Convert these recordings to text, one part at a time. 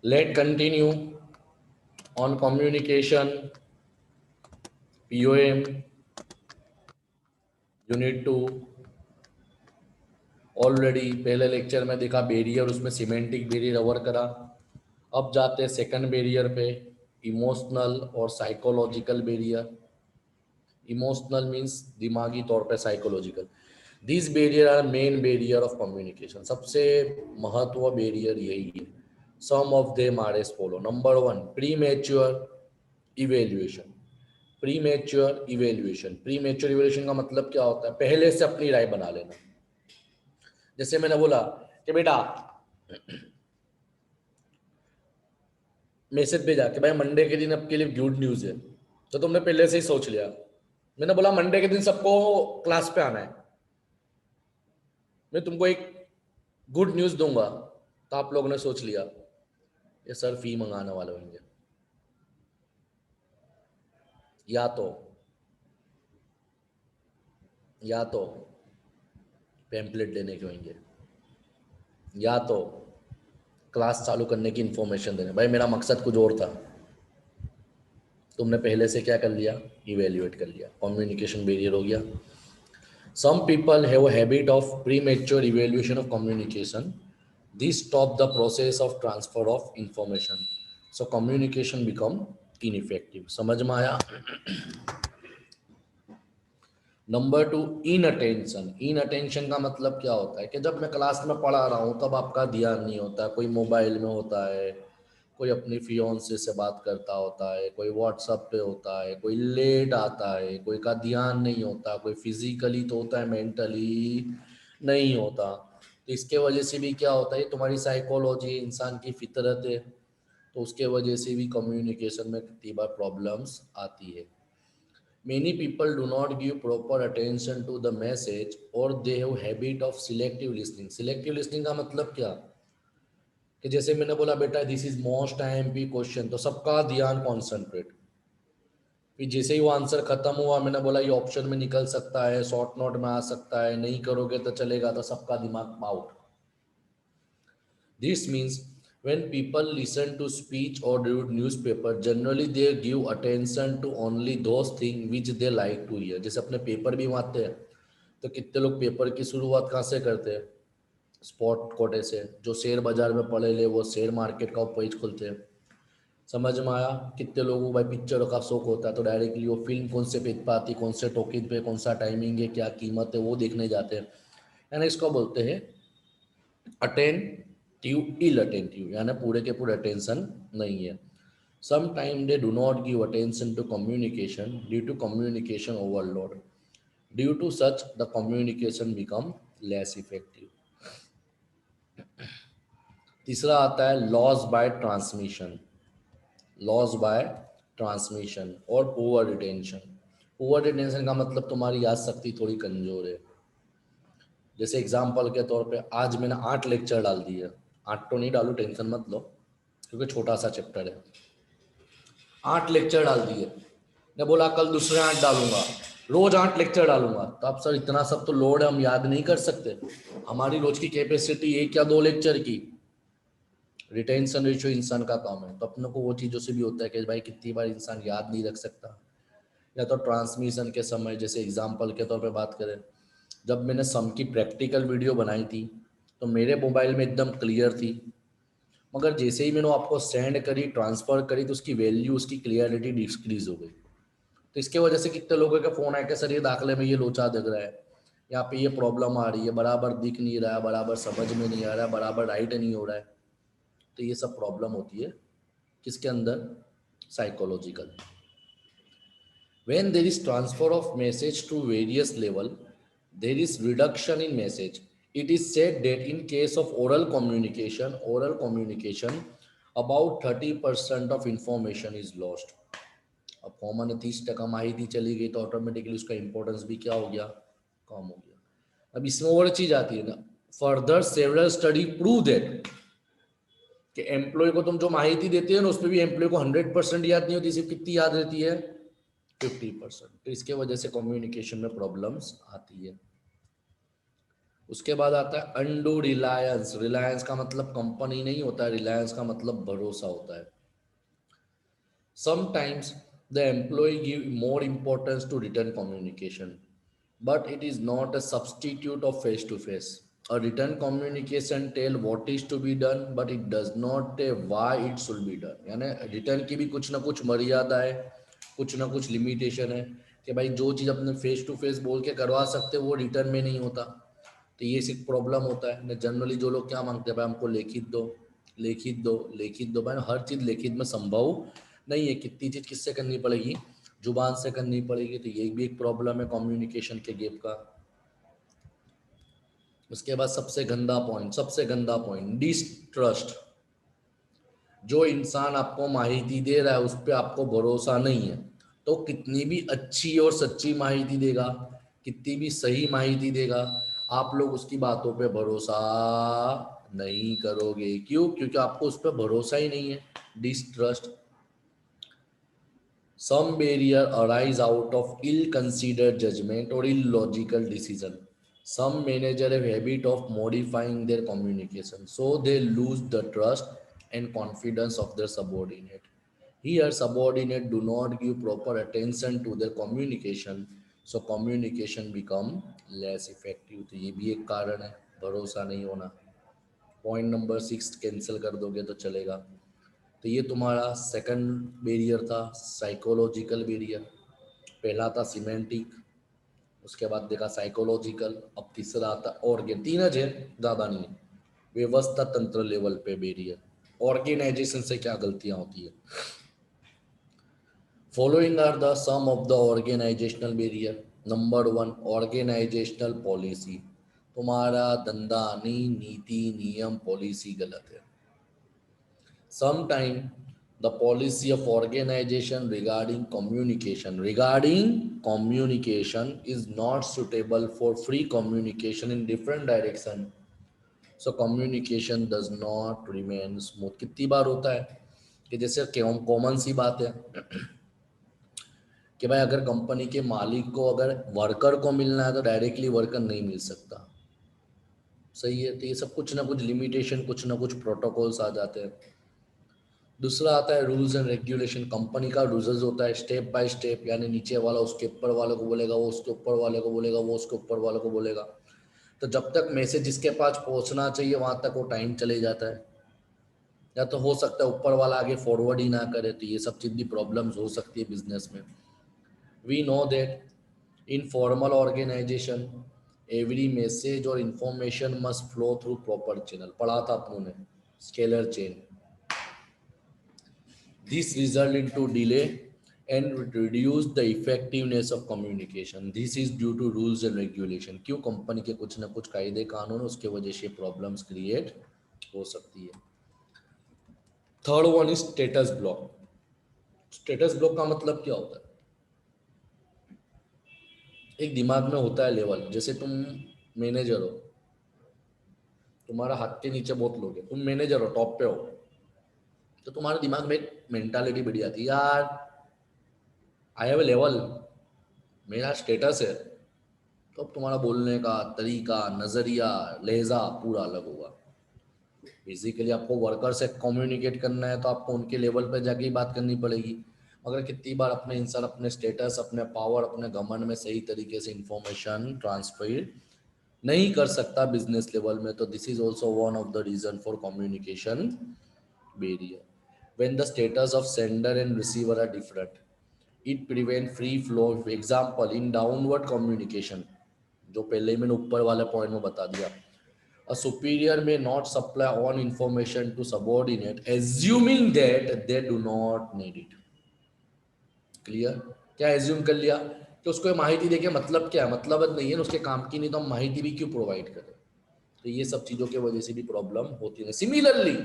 Let continue on communication, POM, unit 2। Already पहले lecture में देखा बैरियर, उसमें सिमेंटिक बैरियर कवर करा। अब जाते हैं सेकंड बैरियर पे, इमोशनल और साइकोलॉजिकल बैरियर। इमोशनल मीन्स दिमागी तौर पे, psychological. This barrier are main barrier of communication. सबसे महत्व बैरियर यही है। Some of them are as follow. Number 1, premature evaluation. Premature evaluation, premature evaluation का मतलब क्या होता है? पहले से अपनी राय बना लेना। जैसे मैंने बोला कि बेटा मैसेज भेजा कि भाई मंडे के दिन आपके लिए गुड न्यूज है, तो तुमने पहले से ही सोच लिया। मैंने बोला मंडे के दिन सबको क्लास पे आना है, मैं तुमको एक गुड न्यूज दूंगा, तो आप लोगों ने सोच लिया ये सर फी मंगाने वाले होंगे, या तो पैम्पलेट लेने के होंगे, या तो क्लास चालू करने की इंफॉर्मेशन देने। भाई मेरा मकसद कुछ और था, तुमने पहले से क्या कर लिया? इवेल्युएट कर लिया। कम्युनिकेशन बैरियर हो गया। Some people have a habit of premature evaluation of communication. This stop the process of transfer of information, so communication become ineffective. समझ में आया? Number 2, inattention. Inattention का मतलब क्या होता है कि जब मैं क्लास में पढ़ा रहा हूँ तब आपका ध्यान नहीं होता, कोई मोबाइल में होता है, कोई अपनी फियोन्से से बात करता होता है, कोई व्हाट्सएप पे होता है, कोई लेट आता है, कोई का ध्यान नहीं होता, कोई फिजिकली तो होता है, मेंटली नहीं होता। तो इसके वजह से भी क्या होता है, तुम्हारी साइकोलॉजी, इंसान की फितरत है, तो उसके वजह से भी कम्युनिकेशन में कितनी बार प्रॉब्लम्स आती है। Many people do not give proper attention to the message, or they have habit of selective listening. Selective listening का मतलब क्या? कि जैसे मैंने बोला बेटा this is most IMP question, तो सबका ध्यान कॉन्सेंट्रेट। फिर जैसे ही वो आंसर खत्म हुआ, मैंने बोला ये ऑप्शन में निकल सकता है, शॉर्ट नोट में आ सकता है, नहीं करोगे तो चलेगा, तो सबका दिमाग out. This means when people listen to speech or read newspaper, generally they give attention to only those things which they like to hear. जैसे अपने पेपर भी मारते हैं, तो कितने लोग पेपर की शुरुआत कहाँ से करते हैं? स्पॉट कोटे से। जो शेयर बाजार में पढ़े ले वो शेयर मार्केट का पेज खोलते हैं। समझ में आया? कितने लोगों को भाई पिक्चरों का शौक होता है, तो डायरेक्टली वो फिल्म कौन से पेज पे आती, कौन से टॉकीज पे, कौन सा टाइमिंग है, क्या कीमत है, वो देखने जाते हैं। यानी इसको बोलते हैं अटेंटिव इल अटेंटिव, यानी पूरे के पूरे अटेंशन नहीं है। Sometime they do not give attention to communication due to communication overload. Due to such the communication become less effective. तीसरा आता है loss by transmission. Loss by transmission और ओवर रिटेंशन। ओवर रिटेंशन का मतलब तुम्हारी याद शक्ति थोड़ी कमजोर है। जैसे एग्जाम्पल के तौर पे आज मैंने 8 लेक्चर डाल दिए, 8 तो नहीं डालू, टेंशन मत लो, क्योंकि छोटा सा चैप्टर है। 8 लेक्चर डाल दिए, मैं बोला कल दूसरे 8 डालूंगा, रोज 8 लेक्चर डालूंगा, तो अब सर इतना सब तो लोड हम याद नहीं कर सकते। हमारी रोज की कैपेसिटी 1 या 2 लेक्चर की। रिटेंशन रेशियो इंसान का काम है, तो अपने को वो चीज़ों से भी होता है कि भाई कितनी बार इंसान याद नहीं रख सकता। या तो ट्रांसमिशन के समय, जैसे एग्जाम्पल के तौर पे बात करें, जब मैंने सम की प्रैक्टिकल वीडियो बनाई थी तो मेरे मोबाइल में एकदम क्लियर थी, मगर जैसे ही मैंने आपको सेंड करी, ट्रांसफ़र करी, तो उसकी वैल्यू, उसकी क्लियरिटी डिक्रीज हो गई। तो इसके वजह से कितने लोगों के फ़ोन आए कि सर ये दाखिले में ये लोचा दिख रहा है, यहाँ पे ये प्रॉब्लम आ रही है, बराबर दिख नहीं रहा है, बराबर समझ में नहीं आ रहा है, बराबर राइट नहीं हो रहा है। तो ये सब प्रॉब्लम होती है किसके अंदर? Psychological. When there is transfer of message to various level, there is reduction in message. It is said that in case of oral communication, about 30% of information is lost. अब कॉमन 30% माहिती चली गई तो automatically उसका importance भी क्या हो गया? कम हो गया। अब इसमें और चीज आती है ना, further several study prove that कि एम्प्लॉय को तुम जो माहिती देते हैं ना, उसमें भी एम्प्लॉय को 100% याद नहीं होती, सिर्फ कितनी याद रहती है? 50%। तो इसके वजह से कम्युनिकेशन में प्रॉब्लम्स आती है। उसके बाद आता है अंडू रिलायंस। रिलायंस का मतलब कंपनी नहीं होता है, रिलायंस का मतलब भरोसा होता है। Sometimes the employee give more importance to written communication, but it is not a substitute of face to face. A written communication tell what is to be done, but it does not tell why it should be done. यानी return की भी कुछ ना कुछ मर्यादा है, कुछ ना कुछ लिमिटेशन है कि भाई जो चीज़ अपने फेस टू फेस बोल के करवा सकते वो रिटर्न में नहीं होता। तो ये सिर्फ प्रॉब्लम होता है ना। जनरली जो लोग क्या मांगते हैं, भाई हमको लिखित दो, लिखित दो, लिखित दो। भाई हर चीज़ लिखित में संभव नहीं है, कितनी चीज़ किससे करनी पड़ेगी, जुबान से करनी पड़ेगी। तो ये भी एक प्रॉब्लम है कम्युनिकेशन के गैप का। उसके बाद सबसे गंदा पॉइंट डिस्ट्रस्ट। जो इंसान आपको माहिती दे रहा है उस पर आपको भरोसा नहीं है, तो कितनी भी अच्छी और सच्ची माहिती देगा, कितनी भी सही माहिती देगा, आप लोग उसकी बातों पे भरोसा नहीं करोगे। क्यों? क्योंकि आपको उस पर भरोसा ही नहीं है। Distrust. Some barrier arise out of ill-considered judgment or illogical decision. Some manager have habit of modifying their communication, so they lose the trust and confidence of their subordinate. Here, subordinate do not give proper attention to their communication, so communication become less effective. तो ये भी एक कारण है, भरोसा नहीं होना। Point number 6 cancel कर दोगे तो चलेगा। तो ये तुम्हारा सेकंड बैरियर था, साइकोलॉजिकल बैरियर। पहला था सिमेंटिक, उसके बाद देखा साइकोलॉजिकल, अब तीसरा आता ऑर्गेन। तीन है, ज़्यादा नहीं है। व्यवस्था तंत्र लेवल पे बैरियर। ऑर्गेनाइजेशन से क्या गलतियां होती है? Following are the some of the organisational barrier. Number 1, organisational policy. तुम्हारा धंधा नहीं, नीति नियम पॉलिसी गलत है। Sometime the policy of organization regarding communication is not suitable for free communication in different direction. So communication does not remain smooth. कितनी बार होता है कि जैसे कॉमन सी बात है कि भाई अगर कंपनी के मालिक को अगर वर्कर को मिलना है तो डायरेक्टली वर्कर नहीं मिल सकता। सही है। तो ये सब कुछ ना कुछ लिमिटेशन, कुछ ना कुछ प्रोटोकॉल्स आ जाते हैं। दूसरा आता है रूल्स एंड रेगुलेशन। कंपनी का रूल्स होता है स्टेप बाय स्टेप, यानी नीचे वाला उसके ऊपर वाले को बोलेगा, वो उसके ऊपर वाले को बोलेगा, वो उसके ऊपर वाले को बोलेगा। तो जब तक मैसेज जिसके पास पहुंचना चाहिए वहां तक वो टाइम चले जाता है, या तो हो सकता है ऊपर वाला आगे फॉरवर्ड ही ना करे। तो ये सब चीज़ भी प्रॉब्लम्स हो सकती है बिजनेस में। We know that in formal organisation every message और information must flow through proper channel. पढ़ा था अपनों ने, scalar chain. This result into delay and reduce the effectiveness of communication. This is due to rules and regulation. क्यों? Company के कुछ ना कुछ कायदे कानून, उसके वजह से प्रॉब्लम्स क्रिएट हो सकती है। Third one is status block. Status block का मतलब क्या होता है? एक दिमाग में होता है लेवल, जैसे तुम मैनेजर हो, तुम्हारा हाथ के नीचे बहुत लोग हैं, तुम मैनेजर हो, टॉप पे हो, तो तुम्हारे दिमाग में एक मेंटालिटी बढ़ी आती है, यार आई हैव ए लेवल, मेरा स्टेटस है। तो अब तुम्हारा बोलने का तरीका, नज़रिया, लहजा पूरा अलग होगा। बेसिकली आपको वर्कर से कम्युनिकेट करना है तो आपको उनके लेवल पर जाके ही बात करनी पड़ेगी। मगर कितनी बार अपने इंसान अपने स्टेटस, अपने पावर, अपने घमंड में सही तरीके से इंफॉर्मेशन ट्रांसफर नहीं कर सकता बिजनेस लेवल में। तो this is also one of the reason for communication barrier. when the status of sender and receiver are different, it prevent free flow. Example, in downward communication, जो पहले ही मैंने ऊपर वाले पॉइंट में बता दिया, a superior may not supply on information to subordinate assuming that they do not need it. Clear? क्या assume कर लिया कि उसको ये माहिती देके मतलब क्या है, मतलब नहीं है, उसके काम की नहीं, तो हम माहिती भी क्यों प्रोवाइड करें? तो ये सब चीजों की वजह से भी प्रॉब्लम होती है। सिमिलरली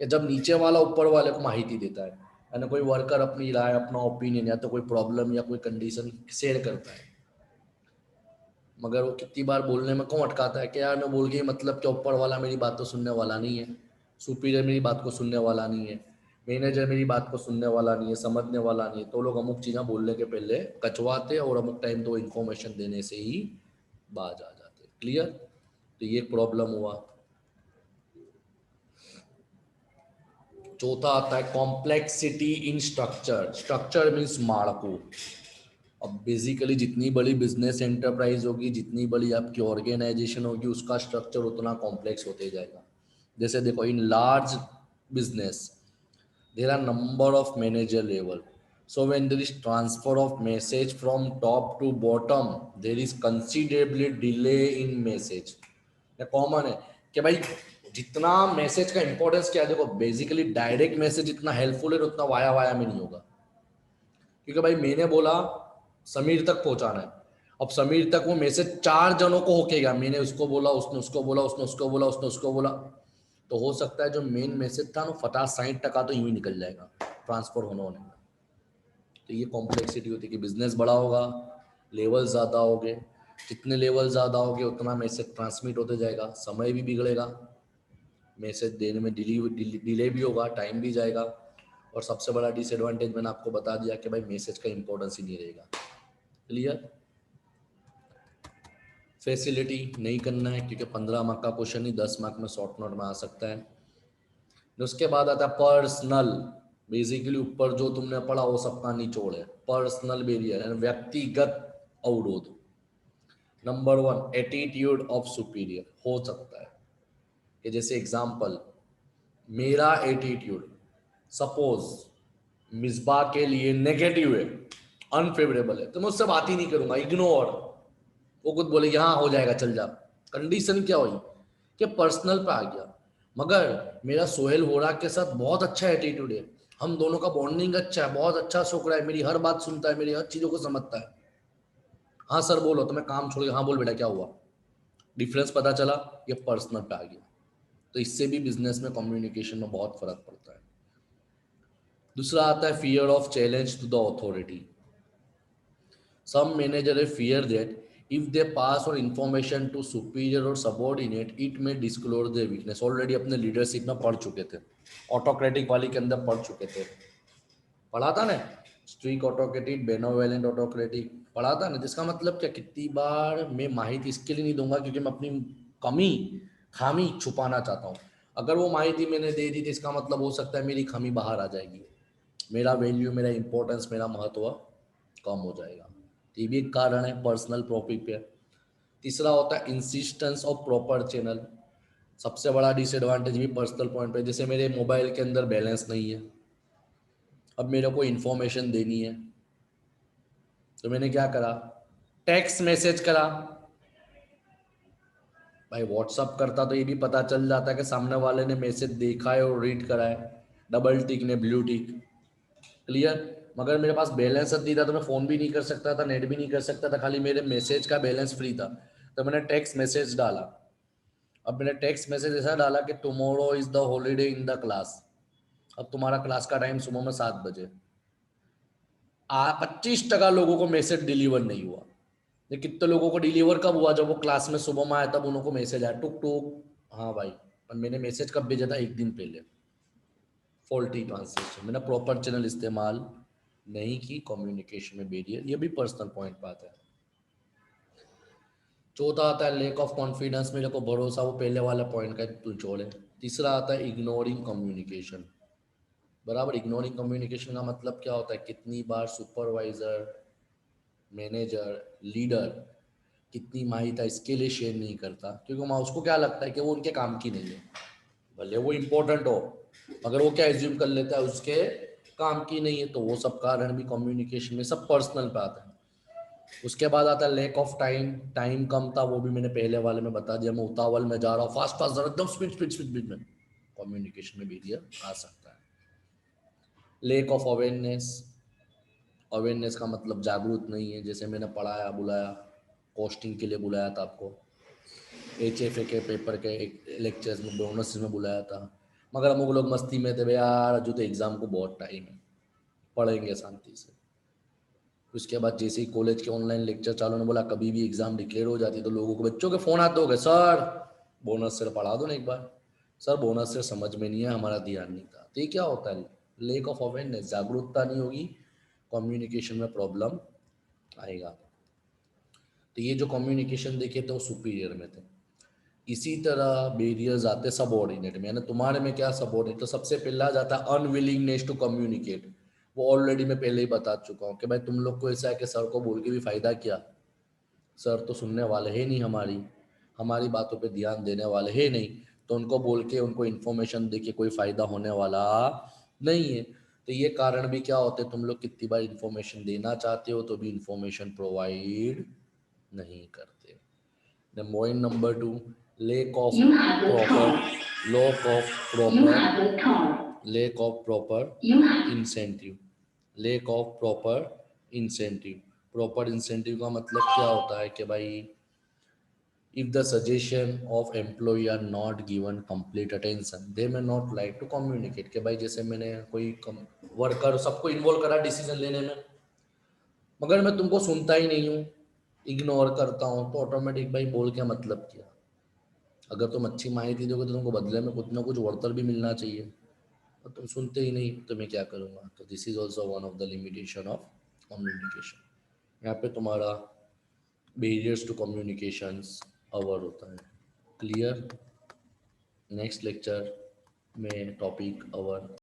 कि जब नीचे वाला ऊपर वाले को माहिती देता है, यानी कोई वर्कर अपनी राय, अपना ओपिनियन, या तो कोई प्रॉब्लम या कोई कंडीशन शेयर करता है, मगर वो कितनी बार बोलने में क्यों अटकाता है कि यार मैं बोल गई, मतलब क्या ऊपर वाला मेरी बात तो सुनने वाला नहीं है, सुपीरियर मेरी बात को सुनने वाला नहीं है, मैनेजर मेरी बात को सुनने वाला नहीं है, समझने वाला नहीं है। तो लोग अमुक चीज़ें बोलने के पहले कचवाते और अमुक टाइम तो इन्फॉर्मेशन देने से ही बाज आ जाते। क्लियर? तो ये प्रॉब्लम हुआ। चौथा आता है complexity in structure. Structure means माड़को। अब बेसिकली जितनी बड़ी बिजनेस एंटरप्राइज होगी, जितनी बड़ी आपकी ऑर्गेनाइजेशन होगी, उसका स्ट्रक्चर उतना कॉम्प्लेक्स होते जाएगा। जैसे देखो, in large business there are number of manager level, so when there is transfer of message from top to bottom, there is considerably delay in message। ये कॉमन है कि भाई जितना मैसेज का इंपॉर्टेंस क्या है, देखो बेसिकली डायरेक्ट मैसेज जितना हेल्पफुल है उतना वाया वाया में नहीं होगा। क्योंकि भाई मैंने बोला समीर तक पहुंचाना है, अब समीर तक वो मैसेज 4 जनों को होके गया, मैंने उसको बोला, उसने उसको बोला, उसने उसको बोला, उसने उसको बोला, तो हो सकता है जो मेन मैसेज था ना 50-60% तो यूं ही निकल जाएगा ट्रांसफर होने में। तो ये कॉम्प्लेक्सिटी होती है कि बिजनेस बड़ा होगा, लेवल ज़्यादा होंगे, जितने लेवल ज़्यादा होंगे उतना मैसेज ट्रांसमिट होते जाएगा, समय भी बिगड़ेगा, मैसेज देने में डिले भी होगा, टाइम भी जाएगा, और सबसे बड़ा डिसएडवांटेज मैंने आपको बता दिया कि भाई मैसेज का इंपॉर्टेंस ही नहीं रहेगा। क्लियर? फैसिलिटी नहीं करना है क्योंकि 15 मार्क का क्वेश्चन ही 10 मार्क में शॉर्ट नोट में आ सकता है। उसके बाद आता है पर्सनल। बेसिकली ऊपर जो तुमने पढ़ा वो सबका निचोड़ है, पर्सनल बैरियर यानी व्यक्तिगत अवरोध। Number 1 attitude of superior. हो सकता है कि जैसे एग्जाम्पल, मेरा एटीट्यूड सपोज मिसबा के लिए नेगेटिव है, अनफेवरेबल है, तो मैं उससे बात ही नहीं करूंगा, इग्नोर। वो खुद बोले हाँ हो जाएगा चल जा। कंडीशन क्या हुई कि पर्सनल पे आ गया। मगर मेरा सोहेल होरा के साथ बहुत अच्छा एटीट्यूड है, हम दोनों का बॉन्डिंग अच्छा है, बहुत अच्छा छोकरा है, मेरी हर बात सुनता है, मेरी हर चीज़ों को समझता है। हाँ सर बोलो, तो मैं काम छोड़ के हाँ बोल बेटा क्या हुआ, डिफरेंस पता चला, ये पर्सनल पे आ गया। तो इससे भी बिजनेस में कम्युनिकेशन में बहुत फर्क पड़ता है। दूसरा आता है fear of challenge to the authority. Some manager fear that if they pass on information to superior or subordinate, it may disclose their weakness। Already अपने लीडरशिप में पढ़ चुके थे, ऑटोक्रेटिक वाली के अंदर पढ़ चुके थे, पढ़ा था ना, स्ट्रिक ऑटोक्रेटिक, बेनोवेलेंट ऑटोक्रेटिक पढ़ा था ना। जिसका मतलब क्या, कितनी बार मैं माहिती इसके लिए नहीं दूंगा क्योंकि मैं अपनी कमी खामी छुपाना चाहता हूँ। अगर वो माहिती मैंने दे दी तो इसका मतलब हो सकता है मेरी खामी बाहर आ जाएगी, मेरा वैल्यू, मेरा इंपॉर्टेंस, मेरा महत्व कम हो जाएगा। ये भी एक कारण है पर्सनल प्रॉफिट पे। तीसरा होता है इंसिस्टेंस ऑफ प्रॉपर चैनल। सबसे बड़ा डिसएडवांटेज भी पर्सनल पॉइंट पे, जैसे मेरे मोबाइल के अंदर बैलेंस नहीं है, अब मेरे को इन्फॉर्मेशन देनी है, तो मैंने क्या करा, टेक्स्ट मैसेज करा। भाई व्हाट्सअप करता तो ये भी पता चल जाता है कि सामने वाले ने मैसेज देखा है और रीड करा है, डबल टिक ने ब्लू टिक। क्लियर? मगर मेरे पास बैलेंस नहीं था तो मैं फ़ोन भी नहीं कर सकता था, नेट भी नहीं कर सकता था, खाली मेरे मैसेज का बैलेंस फ्री था, तो मैंने टेक्स्ट मैसेज डाला। अब मैंने टेक्स्ट मैसेज ऐसा डाला कि tomorrow is the holiday in the class. अब तुम्हारा क्लास का टाइम सुबह में 7 बजे। 25% लोगों को मैसेज डिलीवर नहीं हुआ। ये कितने लोगों को डिलीवर कब हुआ, जब वो क्लास में सुबह में आया तब उनको मैसेज आया टुक टुक, हाँ भाई। पर मैंने मैसेज कब भेजा था, एक दिन पहले। फॉल्टी ट्रांसलेशन, मैंने प्रॉपर चैनल इस्तेमाल नहीं की, कम्युनिकेशन में बैरियर, ये भी पर्सनल पॉइंट बात है। चौथा आता है लैक ऑफ कॉन्फिडेंस, मेरे को भरोसा, वो पहले वाला पॉइंट का निचोड़ है। तीसरा आता है इग्नोरिंग कम्युनिकेशन। बराबर, इग्नोरिंग कम्युनिकेशन का मतलब क्या होता है, कितनी बार सुपरवाइजर, मैनेजर, लीडर कितनी माहिती इसके लिए शेयर नहीं करता क्योंकि वहाँ उसको क्या लगता है कि वो उनके काम की नहीं है, भले वो इम्पोर्टेंट हो, मगर वो क्या एज्यूम कर लेता है उसके काम की नहीं है। तो वो सब कारण भी कम्युनिकेशन में सब पर्सनल पे आता है। उसके बाद आता है लैक ऑफ टाइम। टाइम कम था, वो भी मैंने पहले वाले में बता दिया, मैं उतावल में जा रहा हूँ, फास्ट फास्ट एकदम स्पीड स्पीड स्पीड स्पीड में, कम्युनिकेशन में बैरियर आ सकता है। Lack of awareness. अवेयरनेस का मतलब जागरूक नहीं है, जैसे मैंने पढ़ाया बुलाया, कॉस्टिंग के लिए बुलाया था आपको, HFA के पेपर के एक लेक्चर्स में बोनस में बुलाया था, मगर हम लोग मस्ती में थे, भाई यार अजू तो एग्ज़ाम को बहुत टाइम है, पढ़ेंगे शांति से। उसके बाद जैसे ही कॉलेज के ऑनलाइन लेक्चर चालू ने बोला कभी भी एग्जाम डिक्लेयर हो जाती तो लोगों को, बच्चों के फ़ोन आते हो गए, सर बोनस से पढ़ा दो ना एक बार, सर बोनस से समझ में नहीं है, हमारा ध्यान नहीं था। तो ये क्या होता है, लेक ऑफ अवेयरनेस, जागरूकता नहीं होगी, कम्युनिकेशन में प्रॉब्लम आएगा। तो ये जो कम्युनिकेशन देखे थे वो सुपीरियर में थे। इसी तरह बेरियर्स आते सबऑर्डिनेट में, है ना। तुम्हारे में क्या सबऑर्डिनेट, तो सबसे पहला जाता है अनविलिंगनेस टू कम्युनिकेट। वो ऑलरेडी मैं पहले ही बता चुका हूँ कि भाई तुम लोग को ऐसा है कि सर को बोल के भी फायदा क्या, सर तो सुनने वाले है नहीं, हमारी हमारी बातों पे ध्यान देने वाले है नहीं, तो उनको बोल के उनको इन्फॉर्मेशन दे के कोई फ़ायदा होने वाला नहीं है। तो ये कारण भी क्या होते हैं, तुम लोग कितनी बार इन्फॉर्मेशन देना चाहते हो तो भी इन्फॉर्मेशन प्रोवाइड नहीं करते। Then point number two, lack of You have a proper, car. lack of You proper, have a car. lack of proper You have. incentive, lack of proper incentive। proper incentive का मतलब क्या होता है कि भाई if the suggestion of employee are not given complete attention they may not like to communicate। कि भाई जैसे मैंने कोई वर्कर सबको इन्वॉल्व करा डिसीजन लेने में, मगर मैं तुमको सुनता ही नहीं हूँ, इग्नोर करता हूँ, तो ऑटोमेटिक भाई बोल क्या मतलब किया। अगर तुम अच्छी माहिती दोगे तो तुमको बदले में कुछ ना कुछ वरदान भी मिलना चाहिए, और तुम सुनते ही नहीं तो मैं क्या करूँगा। तो this is also one of the limitation of communication. यहाँ पे तुम्हारा बेरियर्स टू कम्युनिकेशंस अवर होता है। क्लियर। नेक्स्ट लेक्चर में टॉपिक अवर